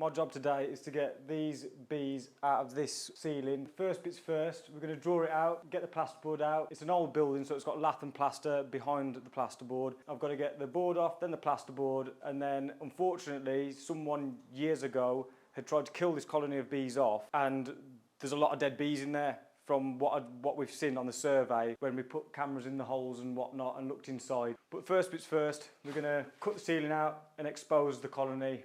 My job today is to get these bees out of this ceiling. First bits first, we're going to draw it out, get the plasterboard out. It's an old building, so it's got lath and plaster behind the plasterboard. I've got to get the board off, then the plasterboard, and then unfortunately someone years ago had tried to kill this colony of bees off, and there's a lot of dead bees in there from what we've seen on the survey when we put cameras in the holes and whatnot and looked inside. But first bits first, we're going to cut the ceiling out and expose the colony.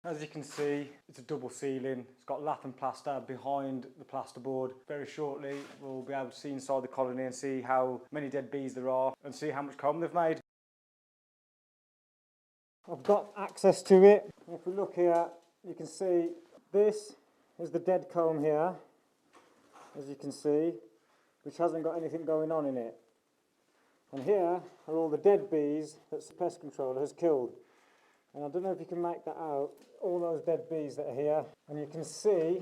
As you can see, it's a double ceiling. It's got lath and plaster behind the plasterboard. Very shortly, we'll be able to see inside the colony and see how many dead bees there are and see how much comb they've made. I've got access to it. If we look here, you can see this is the dead comb here, as you can see, which hasn't got anything going on in it. And here are all the dead bees that the pest controller has killed. And I don't know if you can make that out, all those dead bees that are here. And you can see,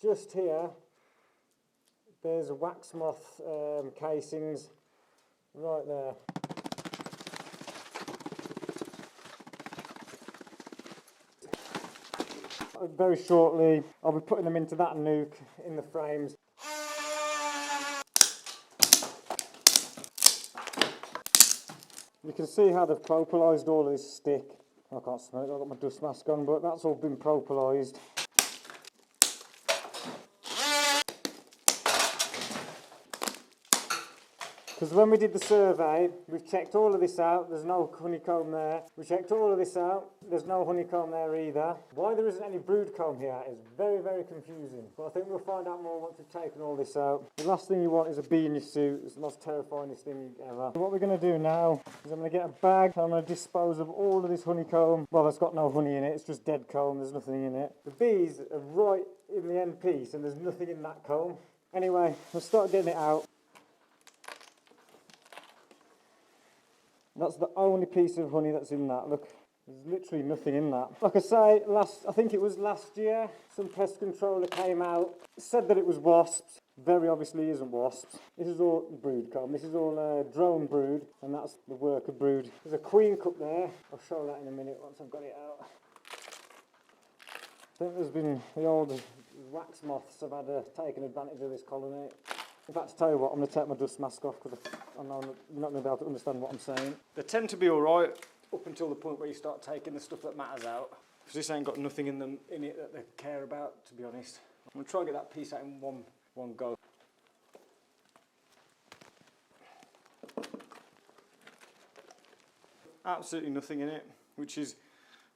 just here, there's wax moth casings right there. Very shortly, I'll be putting them into that nuke in the frames. You can see how they've propolized all of this stick. I can't smell it, I've got my dust mask on, but that's all been propolized. Because when we did the survey, we've checked all of this out, there's no honeycomb there. We checked all of this out, there's no honeycomb there either. Why there isn't any brood comb here is very, very confusing. But I think we'll find out more once we've taken all this out. The last thing you want is a bee in your suit. It's the most terrifying thing ever. So what we're going to do now is I'm going to get a bag, and I'm going to dispose of all of this honeycomb. Well, it's got no honey in it, it's just dead comb, there's nothing in it. The bees are right in the end piece, and there's nothing in that comb. Anyway, we'll start getting it out. That's the only piece of honey that's in that. Look, there's literally nothing in that. Like I say, I think it was last year, some pest controller came out, said that it was wasps. Very obviously isn't wasps. This is all brood comb. This is all drone brood, and that's the worker brood. There's a queen cup there. I'll show that in a minute once I've got it out. I think there's been the old wax moths have had taken advantage of this colony. In fact, to tell you what, I'm going to take my dust mask off because I know you're not going to be able to understand what I'm saying. They tend to be alright up until the point where you start taking the stuff that matters out. Because this ain't got nothing in it that they care about, to be honest. I'm going to try and get that piece out in one go. Absolutely nothing in it, which is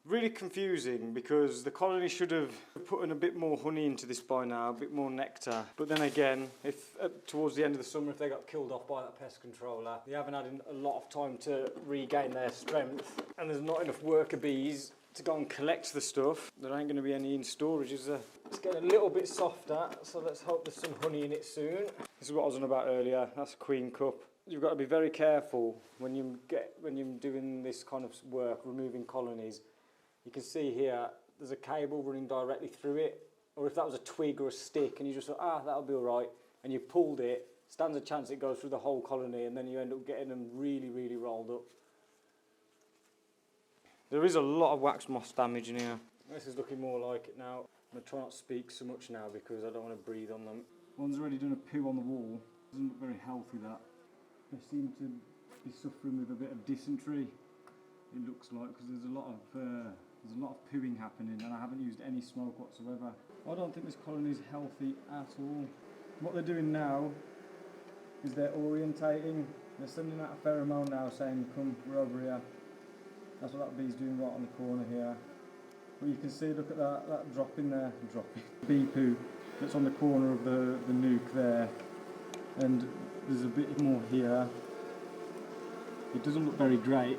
really confusing because the colony should have put in a bit more honey into this by now, a bit more nectar. But then again, if towards the end of the summer, if they got killed off by that pest controller, they haven't had a lot of time to regain their strength, and there's not enough worker bees to go and collect the stuff. There ain't going to be any in storage, is there? It's getting a little bit softer, so let's hope there's some honey in it soon. This is what I was on about earlier. That's a queen cup. You've got to be very careful when you're doing this kind of work, removing colonies. You can see here, there's a cable running directly through it, or if that was a twig or a stick and you just thought, that'll be all right, and you pulled it, stands a chance it goes through the whole colony and then you end up getting them really, really rolled up. There is a lot of wax moth damage in here. This is looking more like it now. I'm going to try not to speak so much now because I don't want to breathe on them. One's already done a poo on the wall. Doesn't look very healthy, that. They seem to be suffering with a bit of dysentery, it looks like, because there's a lot of pooing happening, and I haven't used any smoke whatsoever. I don't think this colony is healthy at all. What they're doing now is they're orientating. They're sending out a pheromone now saying, come, we're over here. That's what that bee's doing right on the corner here. But you can see, look at that drop in there. Bee poo that's on the corner of the nuke there. And there's a bit more here. It doesn't look very great.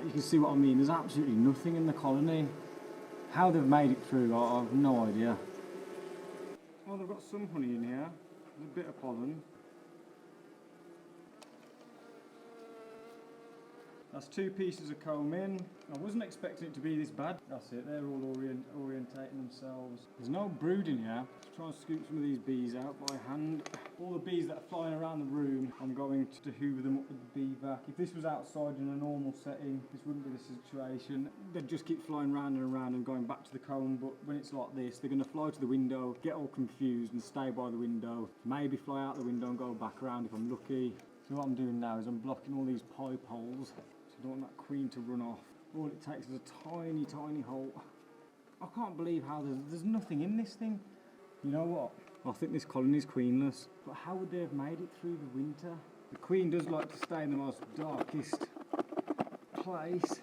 You can see what I mean, there's absolutely nothing in the colony. How they've made it through, I have no idea. Oh, they've got some honey in here. There's a bit of pollen. That's 2 pieces of comb in. I wasn't expecting it to be this bad. That's it, they're all orientating themselves. There's no brood in here. Let's try and scoop some of these bees out by hand. All the bees that are flying around the room, I'm going to hoover them up with the bee vac. If this was outside in a normal setting, this wouldn't be the situation. They'd just keep flying round and around and going back to the comb, but when it's like this, they're going to fly to the window, get all confused and stay by the window. Maybe fly out the window and go back around if I'm lucky. So what I'm doing now is I'm blocking all these pipe holes. I don't want that queen to run off. All it takes is a tiny, tiny hole. I can't believe how there's nothing in this thing. You know what? I think this colony is queenless. But how would they have made it through the winter? The queen does like to stay in the most darkest place.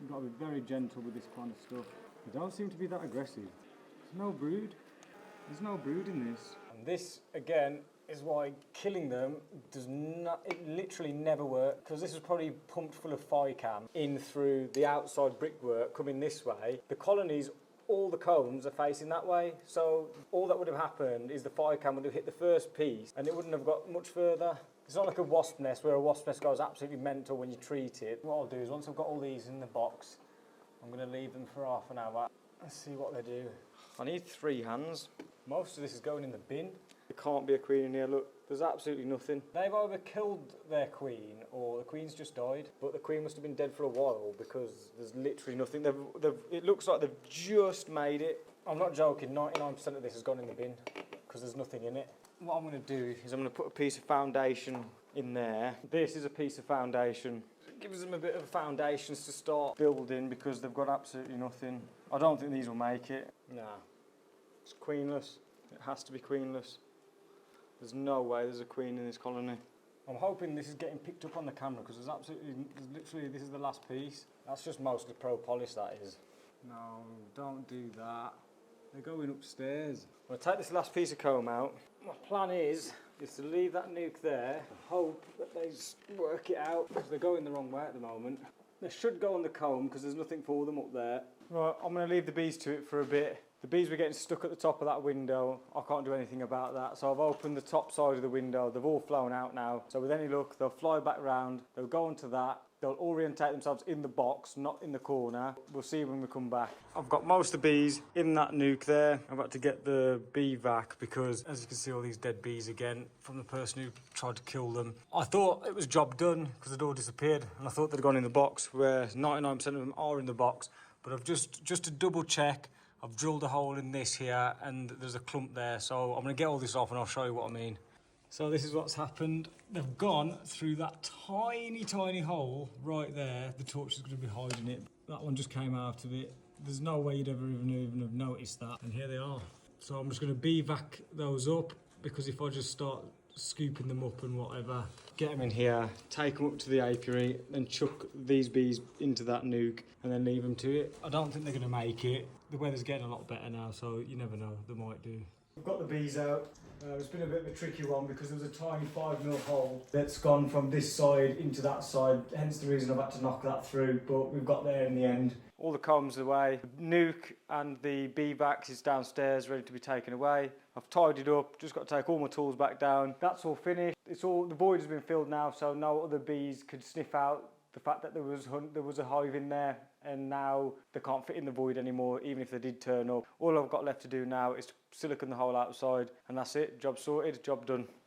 You've got to be very gentle with this kind of stuff. They don't seem to be that aggressive. There's no brood. There's no brood in this. And this, again, is why killing them does not, it literally never works, because this is probably pumped full of ficam in through the outside brickwork coming this way. The colonies, all the combs are facing that way, so all that would have happened is the ficam would have hit the first piece and it wouldn't have got much further. It's not like a wasp nest where a wasp nest goes absolutely mental when you treat it. What I'll do is once I've got all these in the box, I'm going to leave them for half an hour. Let's see what they do. I need 3 hands. Most of this is going in the bin. There can't be a queen in here, look, there's absolutely nothing. They've either killed their queen or the queen's just died, but the queen must have been dead for a while because there's literally nothing. It looks like they've just made it. I'm not joking, 99% of this has gone in the bin because there's nothing in it. What I'm going to do is I'm going to put a piece of foundation in there. This is a piece of foundation. It gives them a bit of foundations to start building because they've got absolutely nothing. I don't think these will make it. Nah, it's queenless. It has to be queenless. There's no way there's a queen in this colony. I'm hoping this is getting picked up on the camera because there's literally, this is the last piece. That's just mostly pro polish, that is. No, don't do that. They're going upstairs. I'm going to take this last piece of comb out. My plan is to leave that nuke there and hope that they work it out because they're going the wrong way at the moment. They should go on the comb because there's nothing for them up there. Right, I'm going to leave the bees to it for a bit. The bees were getting stuck at the top of that window. I can't do anything about that. So I've opened the top side of the window. They've all flown out now. So with any luck, they'll fly back round. They'll go onto that. They'll orientate themselves in the box, not in the corner. We'll see when we come back. I've got most of the bees in that nuke there. I'm about to get the bee vac because, as you can see, all these dead bees again from the person who tried to kill them. I thought it was job done because they'd all disappeared. And I thought they'd gone in the box, where 99% of them are in the box. But I've just to double check, I've drilled a hole in this here and there's a clump there. So I'm going to get all this off and I'll show you what I mean. So this is what's happened. They've gone through that tiny, tiny hole right there. The torch is going to be hiding it. That one just came out of it. There's no way you'd ever even have noticed that. And here they are. So I'm just going to bee vac those up because if I just start scooping them up and whatever, get them in here, take them up to the apiary, then chuck these bees into that nuke and then leave them to it. I don't think they're going to make it. The weather's getting a lot better now, so you never know, they might do. We've got the bees out. It's been a bit of a tricky one because there was a tiny 5mm hole that's gone from this side into that side, hence the reason I've had to knock that through, but we've got there in the end. All the combs away. The nuke and the bee vac is downstairs ready to be taken away. I've tidied up, just got to take all my tools back down. That's all finished. The void has been filled now, so no other bees could sniff out the fact that there was a hive in there, and now they can't fit in the void anymore, even if they did turn up. All I've got left to do now is to silicone the hole outside, and that's it. Job sorted, job done.